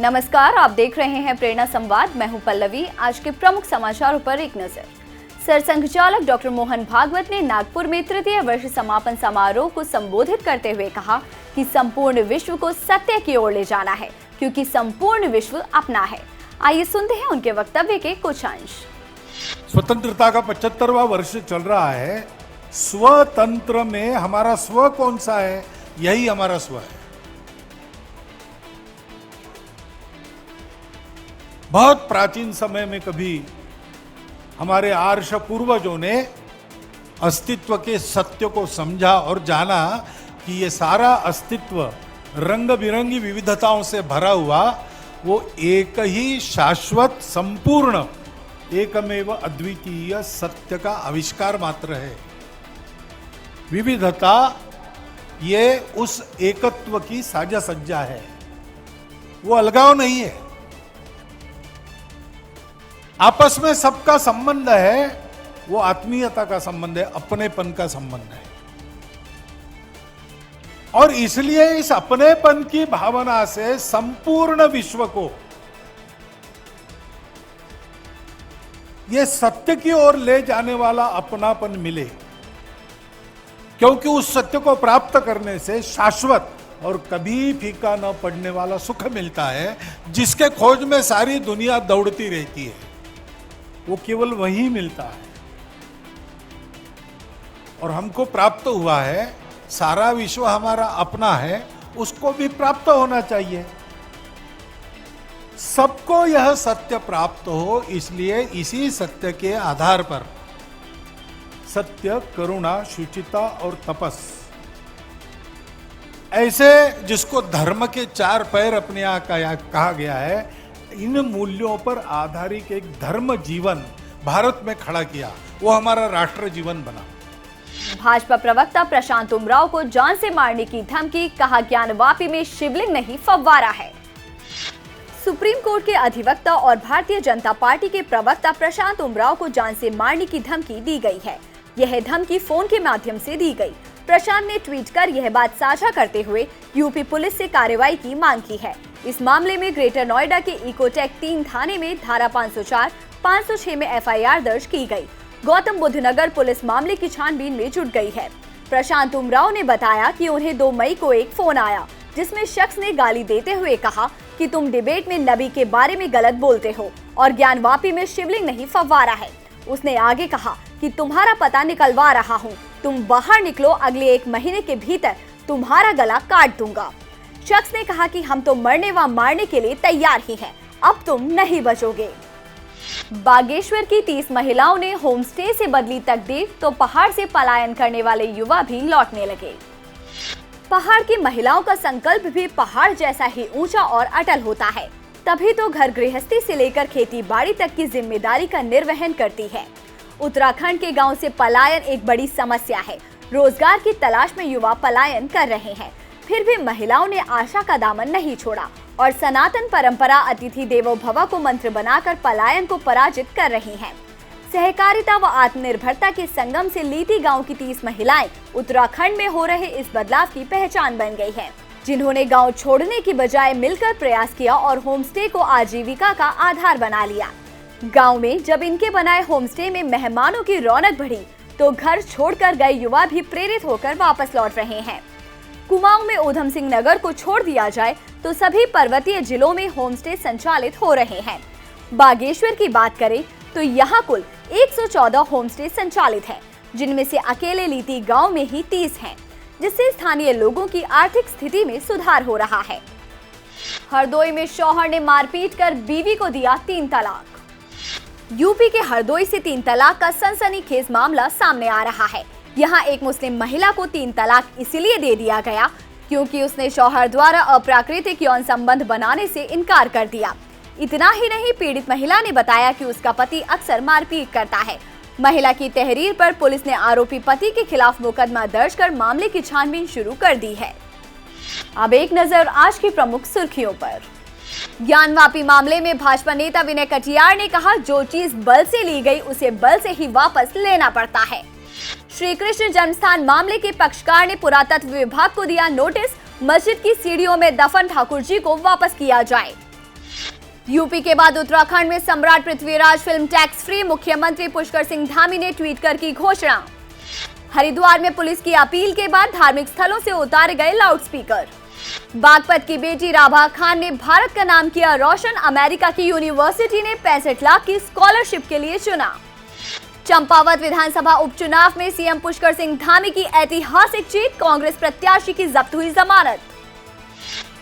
नमस्कार, आप देख रहे हैं प्रेरणा संवाद। मैं हूं पल्लवी। आज के प्रमुख समाचारों पर एक नजर। सरसंघ चालक डॉक्टर मोहन भागवत ने नागपुर में तृतीय वर्ष समापन समारोह को संबोधित करते हुए कहा कि संपूर्ण विश्व को सत्य की ओर ले जाना है, क्योंकि संपूर्ण विश्व अपना है। आइए सुनते हैं उनके वक्तव्य के कुछ अंश। स्वतंत्रता का 75वां वर्ष चल रहा है। स्वतंत्र में हमारा स्व कौन सा है? यही हमारा स्व है। बहुत प्राचीन समय में कभी हमारे आर्ष पूर्वजों ने अस्तित्व के सत्य को समझा और जाना कि ये सारा अस्तित्व रंग बिरंगी विविधताओं से भरा हुआ वो एक ही शाश्वत संपूर्ण एकमेव अद्वितीय सत्य का आविष्कार मात्र है। विविधता ये उस एकत्व की साजा सज्जा है, वो अलगाव नहीं है। आपस में सबका संबंध है, वो आत्मीयता का संबंध है, अपनेपन का संबंध है। और इसलिए इस अपनेपन की भावना से संपूर्ण विश्व को ये सत्य की ओर ले जाने वाला अपनापन मिले, क्योंकि उस सत्य को प्राप्त करने से शाश्वत और कभी फीका न पड़ने वाला सुख मिलता है, जिसके खोज में सारी दुनिया दौड़ती रहती है। वो केवल वही मिलता है और हमको प्राप्त हुआ है। सारा विश्व हमारा अपना है, उसको भी प्राप्त होना चाहिए। सबको यह सत्य प्राप्त हो, इसलिए इसी सत्य के आधार पर सत्य, करुणा, शुचिता और तपस, ऐसे जिसको धर्म के चार पैर अपने यहाँ कहा गया है, इन मूल्यों पर आधारित एक धर्म जीवन भारत में खड़ा किया। वो हमारा राष्ट्र जीवन बना। भाजपा प्रवक्ता प्रशांत उमराव को जान से मारने की धमकी, कहा ज्ञानवापी में शिवलिंग नहीं फव्वारा है। सुप्रीम कोर्ट के अधिवक्ता और भारतीय जनता पार्टी के प्रवक्ता प्रशांत उमराव को जान से मारने की धमकी दी गई है। यह धमकी फोन के माध्यम से दी गई। प्रशांत ने ट्वीट कर यह बात साझा करते हुए यूपी पुलिस से कार्रवाई की मांग की है। इस मामले में ग्रेटर नोएडा के इकोटेक 3 थाने में धारा 504, 506 में एफआईआर दर्ज की गई। गौतम बुद्ध नगर पुलिस मामले की छानबीन में जुट गई है। प्रशांत उमराव ने बताया कि उन्हें 2 मई को एक फोन आया, जिसमें शख्स ने गाली देते हुए कहा कि तुम डिबेट में नबी के बारे में गलत बोलते हो और ज्ञानवापी में शिवलिंग नहीं फव्वारा है। उसने आगे कहा कि तुम्हारा पता निकलवा रहा हूँ, तुम बाहर निकलो, अगले 1 महीने के भीतर तुम्हारा गला काट दूंगा। शख्स ने कहा कि हम तो मरने व मारने के लिए तैयार ही हैं, अब तुम नहीं बचोगे। बागेश्वर की 30 महिलाओं ने होम स्टे से बदली तकदीर, तो पहाड़ से पलायन करने वाले युवा भी लौटने लगे। पहाड़ की महिलाओं का संकल्प भी पहाड़ जैसा ही ऊंचा और अटल होता है, तभी तो घर गृहस्थी से लेकर खेती बाड़ी तक की जिम्मेदारी का निर्वहन करती है। उत्तराखंड के गांव से पलायन एक बड़ी समस्या है। रोजगार की तलाश में युवा पलायन कर रहे हैं, फिर भी महिलाओं ने आशा का दामन नहीं छोड़ा और सनातन परंपरा अतिथि देवो भव को मंत्र बनाकर पलायन को पराजित कर रही हैं। सहकारिता व आत्मनिर्भरता के संगम से लीती गांव की 30 महिलाएं उत्तराखंड में हो रहे इस बदलाव की पहचान बन गई हैं, जिन्होंने गांव छोड़ने की बजाय मिलकर प्रयास किया और होमस्टे को आजीविका का आधार बना लिया। गांव में जब इनके बनाए होमस्टे में मेहमानों की रौनक बढ़ी, तो घर छोड़कर गए युवा भी प्रेरित होकर वापस लौट रहे हैं। कुमाऊं में ऊधम सिंह नगर को छोड़ दिया जाए तो सभी पर्वतीय जिलों में होमस्टे संचालित हो रहे हैं। बागेश्वर की बात करें तो यहाँ कुल 114 होमस्टे संचालित हैं, जिनमें से अकेले लीती गांव में ही 30 हैं, जिससे स्थानीय लोगों की आर्थिक स्थिति में सुधार हो रहा है। हरदोई में शौहर ने मारपीट कर बीवी को दिया 3 तलाक। यूपी के हरदोई से 3 तलाक का सनसनीखेज मामला सामने आ रहा है। यहाँ एक मुस्लिम महिला को 3 तलाक इसलिए दे दिया गया क्योंकि उसने शौहर द्वारा अप्राकृतिक यौन संबंध बनाने से इनकार कर दिया। इतना ही नहीं, पीड़ित महिला ने बताया कि उसका पति अक्सर मारपीट करता है। महिला की तहरीर पर पुलिस ने आरोपी पति के खिलाफ मुकदमा दर्ज कर मामले की छानबीन शुरू कर दी है। अब एक नजर आज की प्रमुख सुर्खियों पर। ज्ञानवापी मामले में भाजपा नेता विनय कटियार ने कहा, जो चीज बल से ली गई उसे बल से ही वापस लेना पड़ता है। श्री कृष्ण जन्मस्थान मामले के पक्षकार ने पुरातत्व विभाग को दिया नोटिस, मस्जिद की सीढ़ियों में दफन ठाकुर जी को वापस किया जाए। यूपी के बाद उत्तराखंड में सम्राट पृथ्वीराज फिल्म टैक्स फ्री, मुख्यमंत्री पुष्कर सिंह धामी ने ट्वीट कर की घोषणा। हरिद्वार में पुलिस की अपील के बाद धार्मिक स्थलों से उतारे गए लाउडस्पीकर। बागपत की बेटी राभा खान ने भारत का नाम किया रोशन, अमेरिका की यूनिवर्सिटी ने 65 लाख की स्कॉलरशिप के लिए चुना। चंपावत विधानसभा उपचुनाव में सीएम पुष्कर सिंह धामी की ऐतिहासिक जीत, कांग्रेस प्रत्याशी की जब्त हुई जमानत।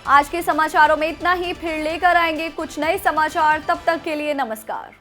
आज के समाचारों में इतना ही, फिर लेकर आएंगे कुछ नए समाचार, तब तक के लिए नमस्कार।